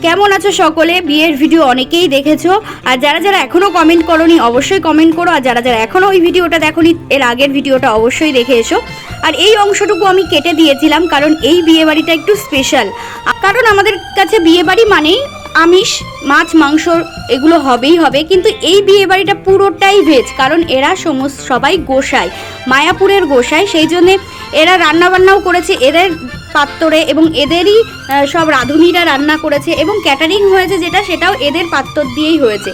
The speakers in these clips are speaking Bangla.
কেমন আছো সকলে? বিয়ের ভিডিও অনেকেই দেখেছো, আর যারা যারা এখনো কমেন্ট করোনি অবশ্যই কমেন্ট করো, আর যারা যারা এখনো ওই ভিডিওটা দেখোনি এর আগের ভিডিওটা অবশ্যই দেখে এসো। আর এই অংশটুকু আমি কেটে দিয়েছিলাম কারণ এই বিয়ে বাড়িটা একটু স্পেশাল, কারণ আমাদের কাছে বিয়ে বাড়ি মানেই আমিষ, মাছ, মাংস এগুলো হবেই হবে, কিন্তু এই বিয়ে বাড়িটা পুরোটাই ভেজ, কারণ এরা সবাই গোসাই, মায়াপুরের গোসাই, সেই জন্যে এরা রান্নাবান্নাও করেছে এদের পাত্রে এবং এদেরই সব রাঁধুনিরা রান্না করেছে এবং ক্যাটারিং হয়েছে সেটাও এদের পাত্র দিয়েই হয়েছে।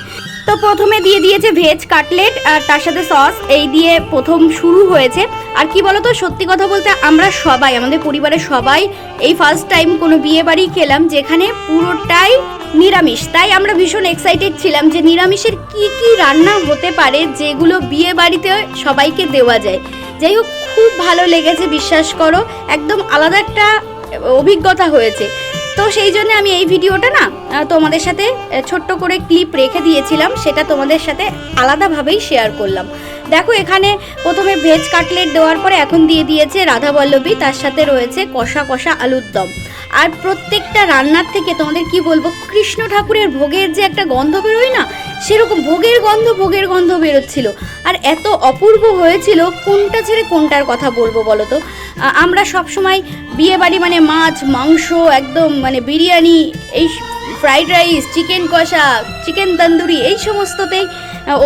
তো প্রথমে দিয়ে দিয়েছে ভেজ কাটলেট আর তার সাথে সস, এই দিয়ে প্রথম শুরু হয়েছে। আর কি বলতো, সত্যি কথা বলতে আমরা সবাই, আমাদের পরিবারের সবাই এই ফার্স্ট টাইম কোনো বিয়ে বাড়ি খেলাম যেখানে পুরোটাই নিরামিষ, তাই আমরা ভীষণ এক্সাইটেড ছিলাম যে নিরামিষের কি কি রান্না হতে পারে যেগুলো বিয়ে বাড়িতে সবাইকে দেওয়া যায়। যাই হোক, খুব ভালো লেগেছে, বিশ্বাস করো, একদম আলাদা একটা অভিজ্ঞতা হয়েছে। তো সেই জন্য আমি এই ভিডিওটা তোমাদের সাথে ছোট্ট করে ক্লিপ রেখে দিয়েছিলাম, সেটা তোমাদের সাথে আলাদাভাবেই শেয়ার করলাম। দেখো, এখানে প্রথমে ভেজ কাটলেট দেওয়ার পরে এখন দিয়ে দিয়েছে রাধাবল্লভী, তার সাথে রয়েছে কষা কষা আলুর দম। আর প্রত্যেকটা রান্নার থেকে তোমাদের কি বলবো, কৃষ্ণ ঠাকুরের ভোগের যে একটা গন্ধ বেরোয় না, সেরকম ভোগের গন্ধ বেরোচ্ছিল। আর এত অপূর্ব হয়েছিল, কোনটা ছেড়ে কোনটার কথা বলবো বলো তো। আমরা সবসময় বিয়ে বাড়ি মানে মাছ, মাংস, একদম মানে বিরিয়ানি, এই ফ্রাইড রাইস, চিকেন কষা, চিকেন তন্দুরি, এই সমস্ততেই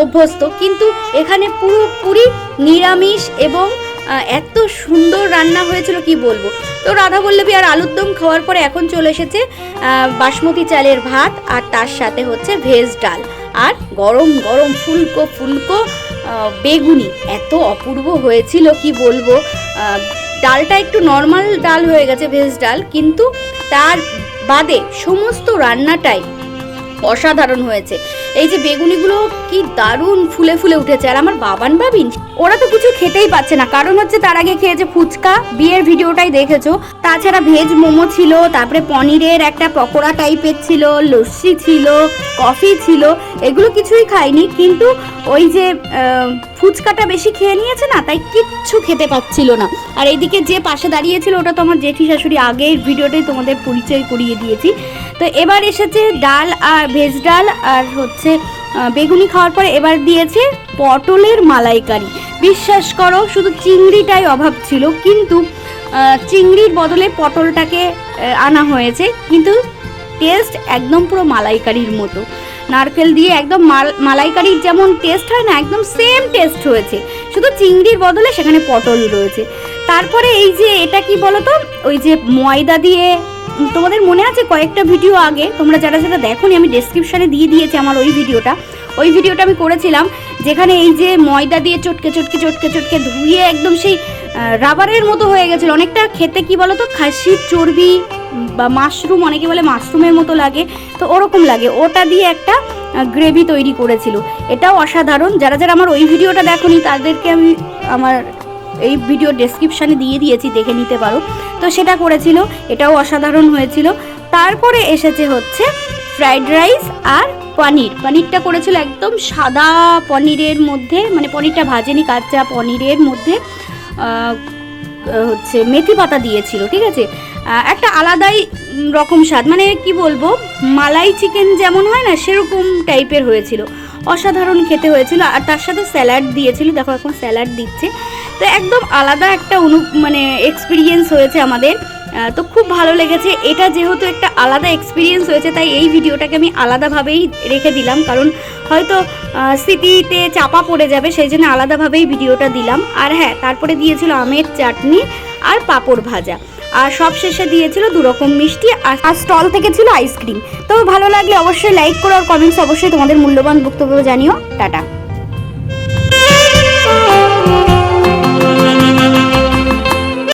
অভ্যস্ত, কিন্তু এখানে পুরোপুরি নিরামিষ এবং এত সুন্দর রান্না হয়েছিল কি বলবো। তো রাধাবল্লভী আর আলুর দম খাওয়ার পরে এখন চলে এসেছে বাসমতি চালের ভাত, আর তার সাথে হচ্ছে ভেজ ডাল, আর গরম গরম ফুলকো বেগুনি। এত অপূর্ব হয়েছিল কি বলবো। ডালটা একটু নর্মাল ডাল হয়ে গেছে, ভেজ ডাল, কিন্তু তার বাদে সমস্ত রান্নাটাই অসাধারণ হয়েছে। এই যে বেগুনিগুলো কি দারুণ ফুলে ফুলে উঠেছে, আর আমার বাবান ভাবিন ওরা তো কিছু খেতেই পাচ্ছে না, কারণ হচ্ছে তার আগে খেয়েছে ফুচকা, বিয়ের ভিডিওটাই দেখেছো। তাছাড়া ভেজ মোমো ছিল, তারপরে পনিরের একটা পকোড়া টাইপের ছিল, লস্যি ছিল, কফি ছিল, এগুলো কিছুই খায়নি, কিন্তু ওই যে ফুচকাটা বেশি খেয়ে নিয়েছে না, তাই কিচ্ছু খেতে পাচ্ছিল না। আর এইদিকে যে পাশে দাঁড়িয়েছিল ওটা তো আমার জেঠি শাশুড়ি, আগের ভিডিওটাই তোমাদের পরিচয় করিয়ে দিয়েছি। তো এবার এসেছে ডাল, আর ভেজ ডাল আর হচ্ছে বেগুনি খাওয়ার পরে এবার দিয়েছে পটলের মালাইকারি। বিশ্বাস করো, শুধু চিংড়িটাই অভাব ছিল, কিন্তু চিংড়ির বদলে পটলটাকে আনা হয়েছে, কিন্তু টেস্ট একদম পুরো মালাইকারির মতো, নারকেল দিয়ে একদম মালাইকারির যেমন টেস্ট হয় না, একদম সেম টেস্ট হয়েছে, শুধু চিংড়ির বদলে সেখানে পটল রয়েছে। তারপরে এই যে এটা কি বলতো, ওই যে ময়দা দিয়ে, তোমাদের মনে আছে কয়েকটা ভিডিও আগে, তোমরা যারা যারা দেখোনি আমি ডেসক্রিপশানে দিয়ে দিয়েছি আমার ওই ভিডিওটা আমি করেছিলাম, যেখানে এই যে ময়দা দিয়ে চটকে ধুয়ে একদম সেই রাবারের মতো হয়ে গেছিলো, অনেকটা খেতে কি বলতো খাসির চর্বি বা মাশরুম, অনেকে বলে মাশরুমের মতো লাগে, তো ওরকম লাগে, ওটা দিয়ে একটা গ্রেভি তৈরি করেছিল। এটাও অসাধারণ। যারা যারা আমার ওই ভিডিওটা দেখোনি তাদেরকে আমি আমার এই ভিডিও ডেসক্রিপশানে দিয়ে দিয়েছি, দেখে নিতে পারো। তো সেটা করেছিল, এটাও অসাধারণ হয়েছিল। তারপরে এসেছে হচ্ছে ফ্রাইড রাইস আর পনিরটা করেছিল একদম সাদা পনিরের মধ্যে, মানে পনিরটা ভাজেনি, কাঁচা পনিরের মধ্যে হচ্ছে মেথি পাতা দিয়েছিল, ঠিক আছে, একটা আলাদাই রকম স্বাদ, মানে কি বলবো, মালাই চিকেন যেমন হয় না সেরকম টাইপের হয়েছিল, অসাধারণ খেতে হয়েছিল। আর তার সাথে স্যালাড দিয়েছিল, দেখো এখন স্যালাড দিচ্ছে, তো একদম আলাদা একটা মানে এক্সপিরিয়েন্স হয়েছে আমাদের। তো খুব ভালো লেগেছে, এটা যেহেতু একটা আলাদা এক্সপিরিয়েন্স হয়েছে তাই এই ভিডিওটাকে আমি আলাদাভাবেই রেখে দিলাম, কারণ হয়তো স্মৃতিতে চাপা পড়ে যাবে, সেই জন্য আলাদাভাবেই ভিডিওটা দিলাম। আর হ্যাঁ, তারপরে দিয়েছিল আমের চাটনি আর পাঁপড় ভাজা, আর সব শেষে দিয়েছিল 2 রকম মিষ্টি, আর স্টল থেকে ছিল আইসক্রিম। তো ভালো লাগলে অবশ্যই লাইক করো, আর কমেন্টস অবশ্যই তোমাদের মূল্যবান বক্তব্য জানিও। টাটা।